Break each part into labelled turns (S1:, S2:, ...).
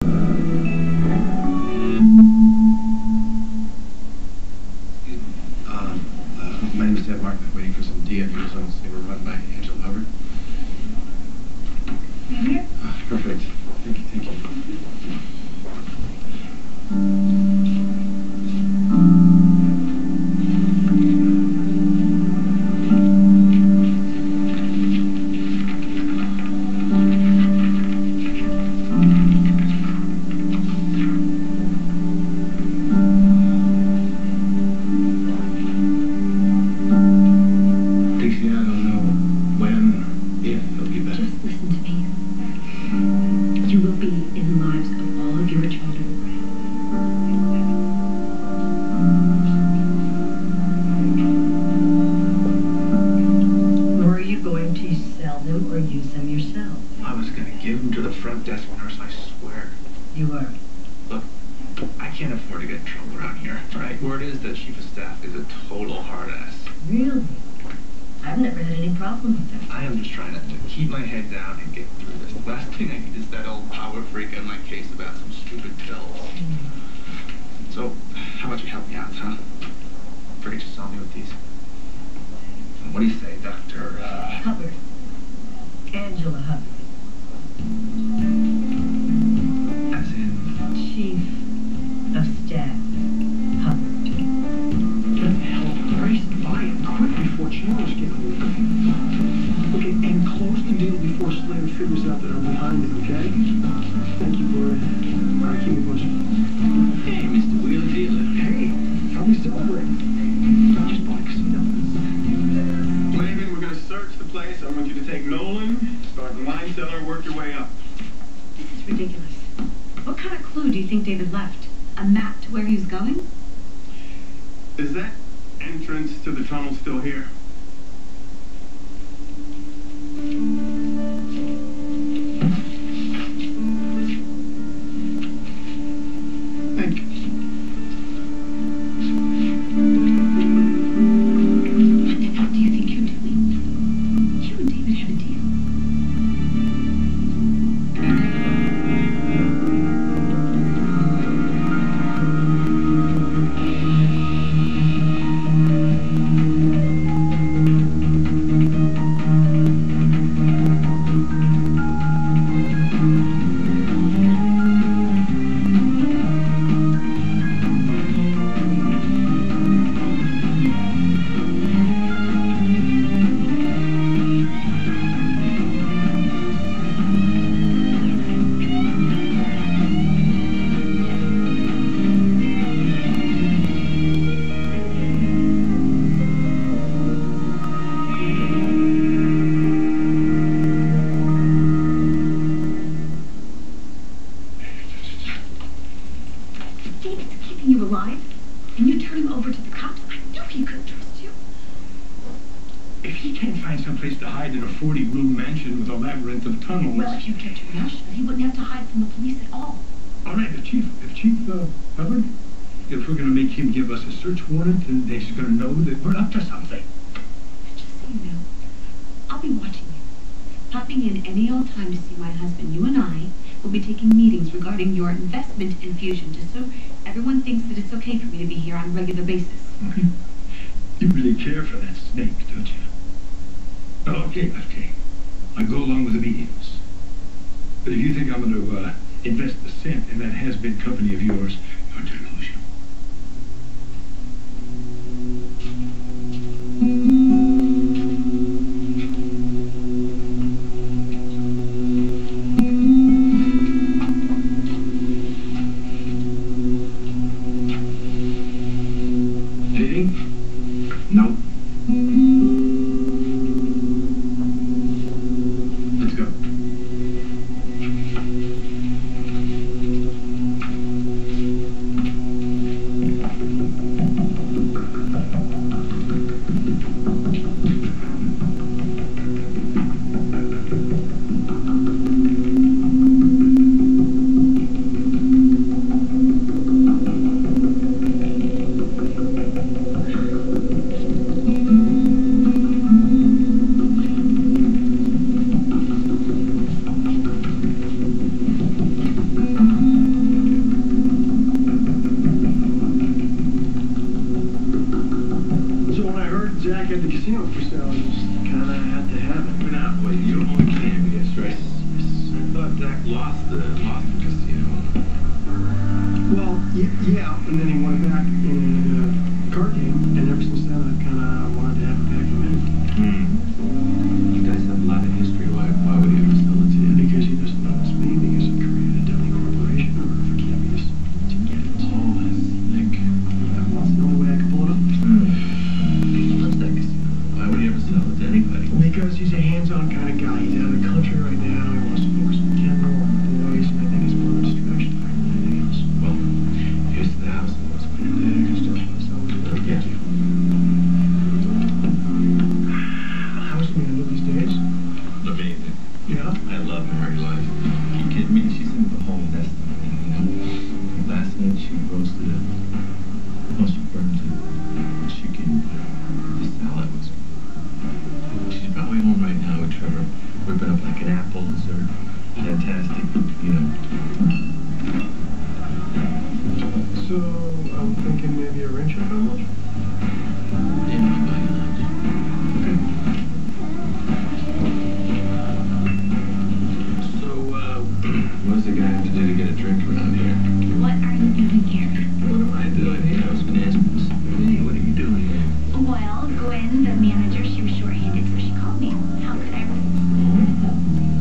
S1: My name is Ed Mark. I'm waiting for some DFUs on they were run by Angela Hubbard.
S2: Here?
S1: Perfect. Thank you. Thank you. Dixie, I don't know when, if he'll be back.
S2: Just listen to me. You will be in the lives of all of your children. Or are you going to sell them or use them yourself?
S1: I was going to give him to the front desk nurse, I swear.
S2: You are.
S1: Look, I can't afford to get in trouble around here, right? Word is that chief of staff is a total hard ass.
S2: Really? I've never had any problem with them.
S1: I am just trying to keep my head down and get through this. The last thing I need is that old power freak on my case about some stupid pills. So, how about you help me out, huh? Forget you saw me with these. What do you say, Dr.
S2: Hubbard. Angela Hubbard.
S1: As in...
S2: Chief of Staff Hubbard.
S3: Get the hell Christ by it quick before Chandler's get hold of it. Okay, and close the deal before Slater figures out that I'm behind it, okay? Thank you, Bert. All right, keep me posted.
S1: Hey, Mr. Wheeler Dealer.
S3: Hey, how we celebrating? Just bought a casino.
S4: Laban, we're going to search the place. I want you to take Nolan, start in line cellar, work your way up.
S2: This is ridiculous. What kind of clue do you think David left? A map to where he was going?
S4: Is that entrance to the tunnel still here? Thank you.
S2: What the hell do you think you're doing? You and David have a deal. David's keeping you alive, and you turn him over to the cops? I knew he couldn't trust you.
S3: If he can't find someplace to hide in a 40-room mansion with a labyrinth of tunnels...
S2: Well, if you kept your mouth shut, he wouldn't have to hide from the police at all.
S3: All right, if Chief Hubbard, if we're going to make him give us a search warrant, then he's going to know that we're up to something.
S2: Just so you know, I'll be watching you. Popping in any old time to see my husband. You and I will be taking meetings regarding your investment infusion, just so everyone thinks that it's okay for me to be here on a regular basis.
S3: You really care for that snake, don't you? Oh, okay. I go along with the meetings. But if you think I'm going to invest the cent in that has-been company of yours, you're delusional. Anything? No. Let's go.
S4: casino for sale. I just kind of had to have it.
S3: But now, wait, you only came, I guess, right?
S4: Yes.
S3: I thought Zach lost the casino.
S4: Well, yeah, and then he won it back in a card game, and ever since then I kind of wanted to have it back in a minute.
S3: You guys have a lot of history. Why would he ever sell it to you?
S4: Because he doesn't know it's me, because I created a dummy corporation in order for Cavius to get it.
S3: Oh, that's sick.
S4: Well, that's the only way I can pull it off.
S3: He loves that casino. Why would he ever sell it to anybody?
S4: Because he's a hands-on kind of guy. He's out of the country right now. He wants to focus on Kendall and the boys, and I think it's more of a distraction than anything else.
S3: Well, here's the house. What's going to do?
S4: Thank you. How's it going these days?
S3: Amazing.
S4: Yeah?
S3: I love married life. You kidding me? She's in the home destiny, you know. Last night she roasted it. Well, she burned it. Chicken. The salad was good. She's probably home right now with Trevor, whipping up like an apple dessert. Fantastic, you know.
S4: So, I'm thinking maybe a wrench up how much?
S3: Yeah, I'll buy you lunch. Okay. So, what does the guy have to do to get a drink around here?
S2: What are you doing here?
S3: What am I doing here? I was going to ask Miss Hey, what are you doing here?
S2: Well, Gwen, the manager, she was short-handed, so she called me. How could I resist?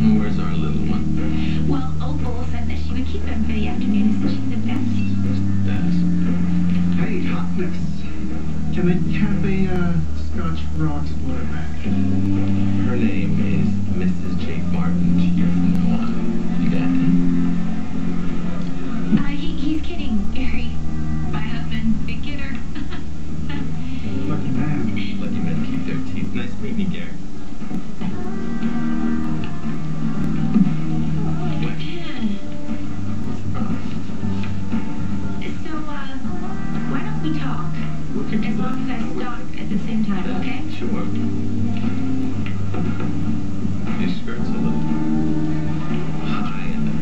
S3: And where's our little one?
S2: Well, Opal said that she would keep him for the afternoon, so she's the best.
S3: Best.
S1: Hey, hotness. Can I have a Scotch raw explorer back?
S3: Her name is Mrs. Jake Martin. Here from now on. You got that?
S2: He's kidding, Gary. My husband, big kidder.
S1: Lucky man.
S3: Lucky men keep their teeth. Nice meeting you, Gary. What? What's the problem?
S2: So, why don't we talk?
S3: We can do
S2: As long
S3: that.
S2: as I stop at the same time, okay?
S3: Sure. Your skirt's a little high in there.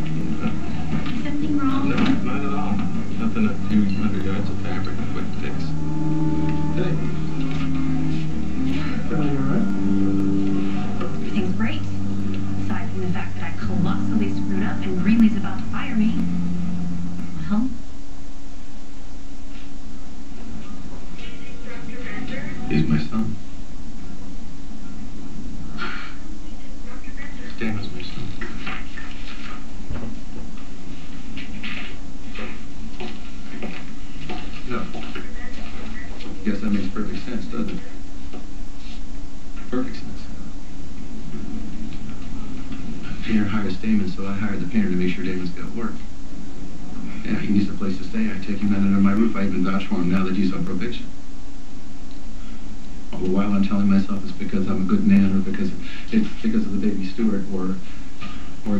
S2: Something wrong?
S3: No, not at all. Nothing a few 100 yards of fabric, a quick fix.
S4: Hey. Everything all right?
S2: Everything's great. Aside from the fact that I colossally screwed up and Greenlee's about to fire me. Well,
S3: He's my son. Dan was my son.
S1: No. Guess that makes perfect sense, doesn't it? Perfect sense. Painter hires Damon, so I hired the painter to make sure Damon's got work. Yeah, he needs a place to stay. I take him in under my roof. I even vouch for him now that he's on probation. All the while I'm telling myself it's because I'm a good man, or because it's because of the baby Stewart, or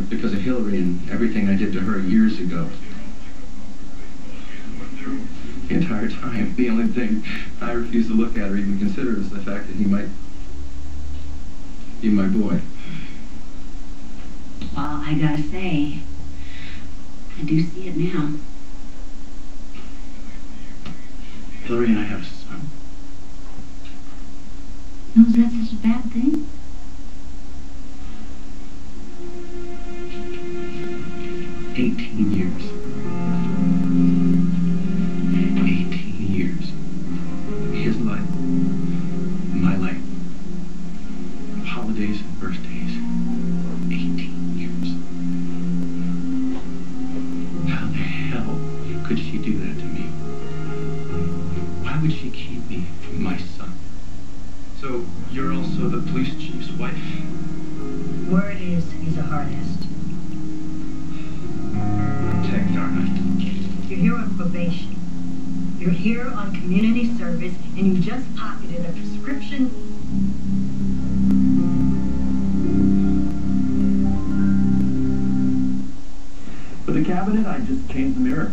S1: because of Hillary and everything I did to her years ago. The entire time, the only thing I refuse to look at or even consider is the fact that he might be my boy.
S2: well, I gotta say, I do see it now.
S1: Hillary and I have a son.
S2: No, is that such a bad thing?
S1: Years. 18 years. His life, my life. Holidays and birthdays. 18 years. How the hell could she do that to me? Why would she keep me from my son? So, you're also the police chief's wife?
S5: Word is he's a hardest.
S1: Tech, darn it.
S5: You're here on probation. You're here on community service, and you just pocketed a prescription.
S4: For the cabinet, I just changed the mirror.